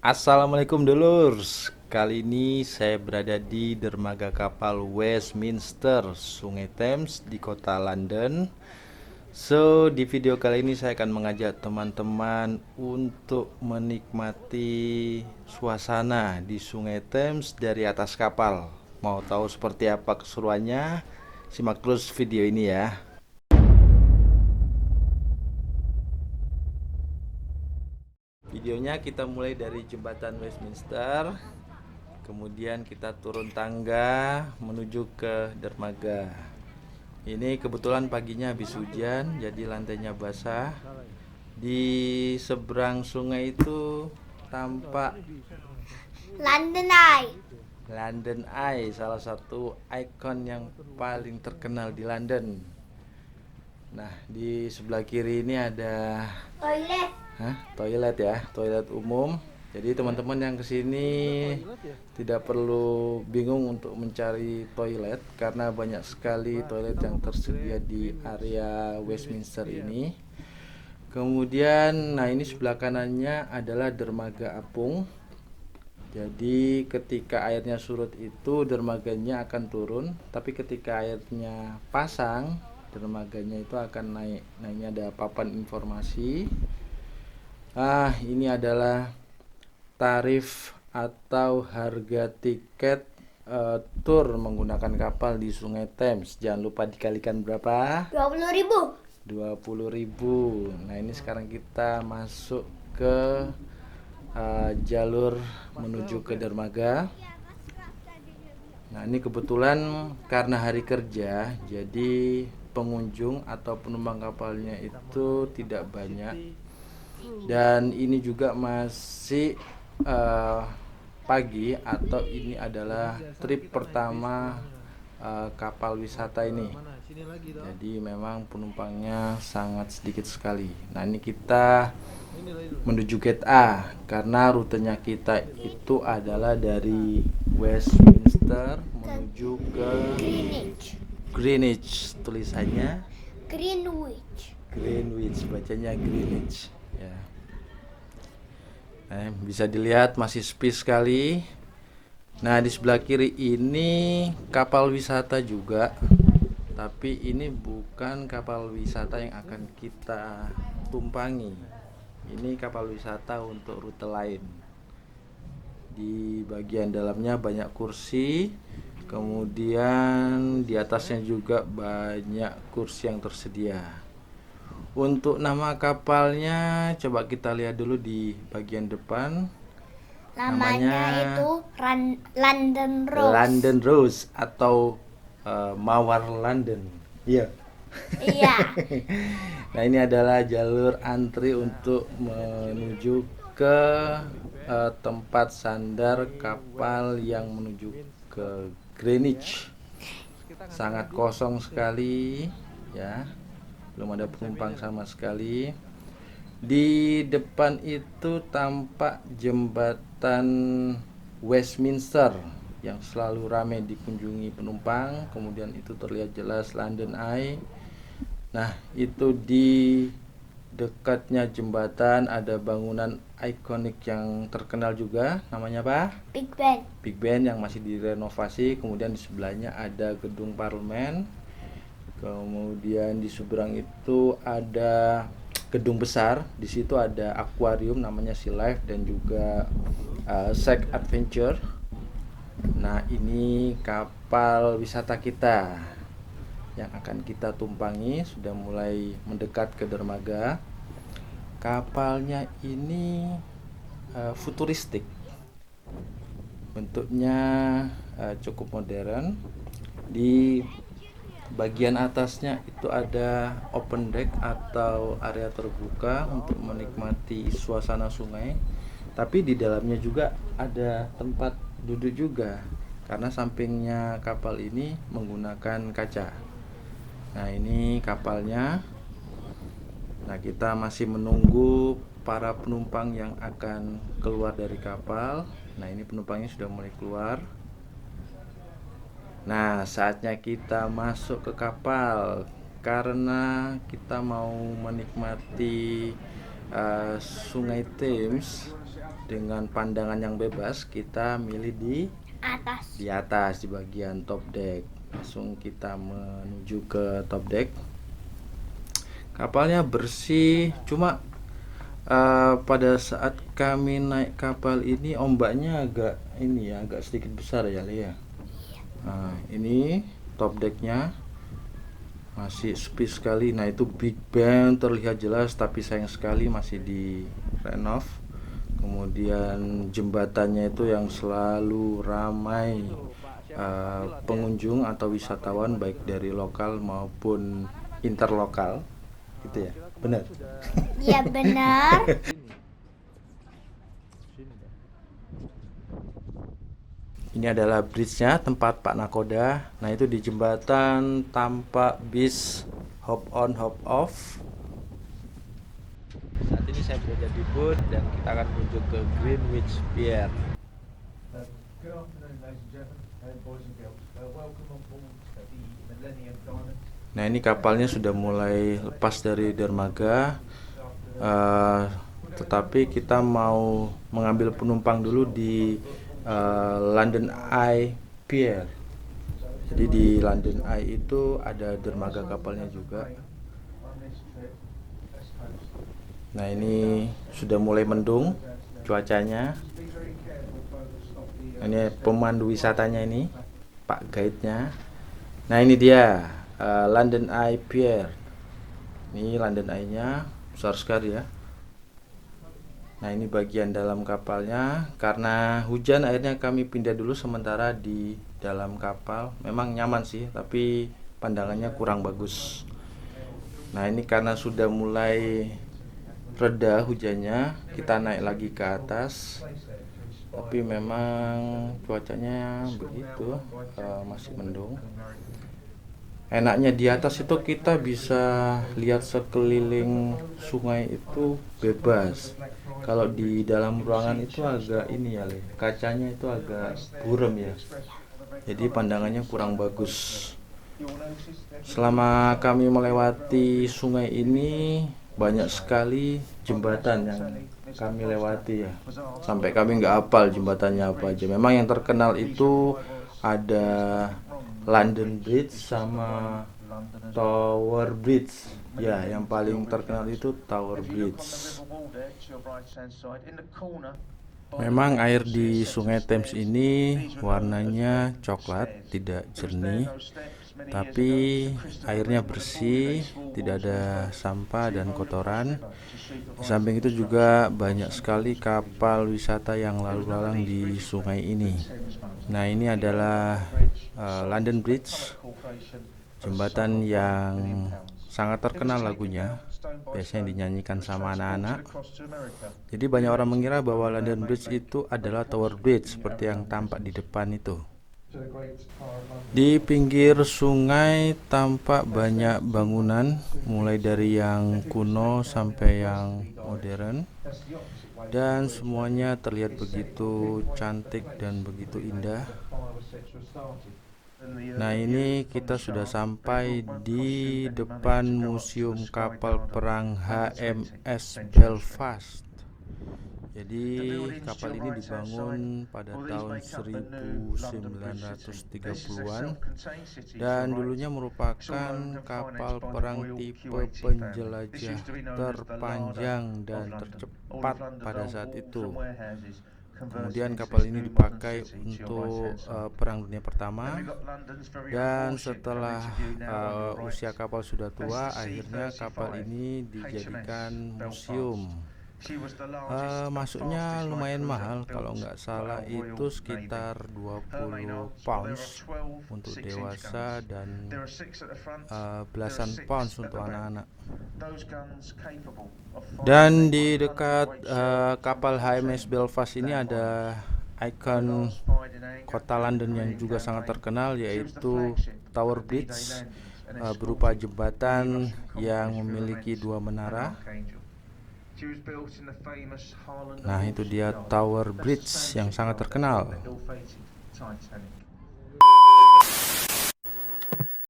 Assalamualaikum dulur. Kali ini saya berada di dermaga kapal Westminster, Sungai Thames di kota London. Di video kali ini saya akan mengajak teman-teman untuk menikmati suasana di Sungai Thames dari atas kapal. Mau tahu seperti apa keseruannya? Simak terus video ini ya. Videonya kita mulai dari jembatan Westminster, kemudian kita turun tangga menuju ke dermaga. Ini kebetulan paginya habis hujan, jadi lantainya basah. Di seberang sungai itu tampak London Eye. London Eye, salah satu ikon yang paling terkenal di London. Nah, di sebelah kiri ini ada Toilet. toilet ya, toilet umum. Jadi teman-teman yang kesini tidak perlu bingung untuk mencari toilet karena banyak sekali toilet yang tersedia di area Westminster ini. Kemudian, nah ini sebelah kanannya adalah dermaga apung. Jadi ketika airnya surut itu dermaganya akan turun, tapi ketika airnya pasang dermaganya itu akan naik. Nah ini ada papan informasi. Ini adalah tarif atau harga tiket tur menggunakan kapal di Sungai Thames. Jangan lupa dikalikan berapa? 20.000. 20.000. Nah ini sekarang kita masuk ke jalur menuju ke dermaga. Nah ini kebetulan karena hari kerja, jadi pengunjung atau penumpang kapalnya itu tidak banyak. Dan ini juga masih pagi atau ini adalah trip pertama kapal wisata ini. Jadi memang penumpangnya sangat sedikit sekali. Nah ini kita menuju gate A karena rutenya kita itu adalah dari Westminster menuju ke Greenwich. Tulisannya Greenwich, bacanya Greenwich ya. Bisa dilihat masih sepi sekali. Nah di sebelah kiri ini kapal wisata juga, tapi ini bukan kapal wisata yang akan kita tumpangi. Ini kapal wisata untuk rute lain. Di bagian dalamnya banyak kursi, kemudian di atasnya juga banyak kursi yang tersedia. Untuk nama kapalnya coba kita lihat dulu di bagian depan. Namanya itu London Rose. London Rose atau Mawar London. Iya. Iya. Nah ini adalah jalur antri untuk menuju ke tempat sandar kapal yang menuju ke Greenwich. Sangat kosong sekali ya, belum ada penumpang sama sekali. Di depan itu tampak jembatan Westminster yang selalu ramai dikunjungi penumpang. Kemudian itu terlihat jelas London Eye. Nah itu di dekatnya jembatan ada bangunan ikonik yang terkenal juga, namanya apa? Big Ben. Big Ben yang masih direnovasi. Kemudian di sebelahnya ada gedung parlemen. Kemudian di seberang itu ada gedung besar. Di situ ada akuarium namanya Sea Life dan juga Sex Adventure. Nah ini kapal wisata kita yang akan kita tumpangi sudah mulai mendekat ke dermaga. Kapalnya ini futuristik, bentuknya cukup modern. Di bagian atasnya itu ada open deck atau area terbuka untuk menikmati suasana sungai. Tapi di dalamnya juga ada tempat duduk juga karena sampingnya kapal ini menggunakan kaca. Nah ini kapalnya. Nah kita masih menunggu para penumpang yang akan keluar dari kapal. Nah ini penumpangnya sudah mulai keluar. Nah saatnya kita masuk ke kapal karena kita mau menikmati Sungai Thames. dengan pandangan yang bebas, kita milih Atas. di atas di bagian top deck. Langsung kita menuju ke top deck. Kapalnya bersih, cuma pada saat kami naik kapal ini ombaknya agak sedikit besar ya, Lea. Nah, ini top decknya masih sepi sekali. Nah, itu Big Ben terlihat jelas, tapi sayang sekali masih di renov. Kemudian jembatannya itu yang selalu ramai pengunjung atau wisatawan baik dari lokal maupun interlokal, gitu ya, benar? Iya benar. Ini adalah bridge-nya tempat Pak Nakoda. Nah, itu di jembatan tampak bis hop on hop off. Saat ini saya berada di boot dan kita akan menuju ke Greenwich Pier. Good afternoon, ladies and gentlemen, boys and girls. Welcome on board the Millennium Diamond. Nah, ini kapalnya sudah mulai lepas dari dermaga, tetapi kita mau mengambil penumpang dulu di London Eye Pier. Jadi di London Eye itu ada dermaga kapalnya juga. Nah, ini sudah mulai mendung cuacanya. Ini pemandu wisatanya ini, Pak guide-nya. Nah, ini dia London Eye Pier. Ini London Eye-nya besar sekali ya. Nah, ini bagian dalam kapalnya. Karena hujan akhirnya kami pindah dulu sementara di dalam kapal. Memang nyaman sih, tapi pandangannya kurang bagus. Nah, ini karena sudah mulai reda hujannya, kita naik lagi ke atas. Tapi memang cuacanya begitu, masih mendung. Enaknya di atas itu kita bisa lihat sekeliling sungai itu bebas. Kalau di dalam ruangan itu agak ini ya, kacanya itu agak buram ya. Jadi pandangannya kurang bagus. Selama kami melewati sungai ini banyak sekali jembatan yang kami lewati ya. Sampai kami nggak hafal jembatannya apa aja. Memang yang terkenal itu ada London Bridge sama Tower Bridge. Ya, yang paling terkenal itu Tower Bridge. Memang air di Sungai Thames ini warnanya coklat, tidak jernih, tapi airnya bersih, tidak ada sampah dan kotoran. Di samping itu juga banyak sekali kapal wisata yang lalu lalang di sungai ini. Nah, ini adalah London Bridge, jembatan yang sangat terkenal lagunya, biasanya dinyanyikan sama anak-anak. Jadi banyak orang mengira bahwa London Bridge itu adalah Tower Bridge seperti yang tampak di depan itu. Di pinggir sungai tampak banyak bangunan, mulai dari yang kuno sampai yang modern, dan semuanya terlihat begitu cantik dan begitu indah. Nah, ini kita sudah sampai di depan Museum Kapal Perang HMS Belfast. Jadi kapal ini dibangun pada tahun 1930-an dan dulunya merupakan kapal perang tipe penjelajah terpanjang dan tercepat pada saat itu. Kemudian kapal ini dipakai untuk Perang Dunia Pertama, dan setelah usia kapal sudah tua, akhirnya kapal ini dijadikan museum. Masuknya lumayan mahal, kalau nggak salah itu sekitar 20 pounds untuk dewasa dan belasan pounds untuk anak-anak. Dan di dekat kapal HMS Belfast ini ada ikon kota London yang juga sangat terkenal, yaitu Tower Bridge, berupa jembatan yang memiliki dua menara. Nah, itu dia Tower Bridge yang sangat terkenal.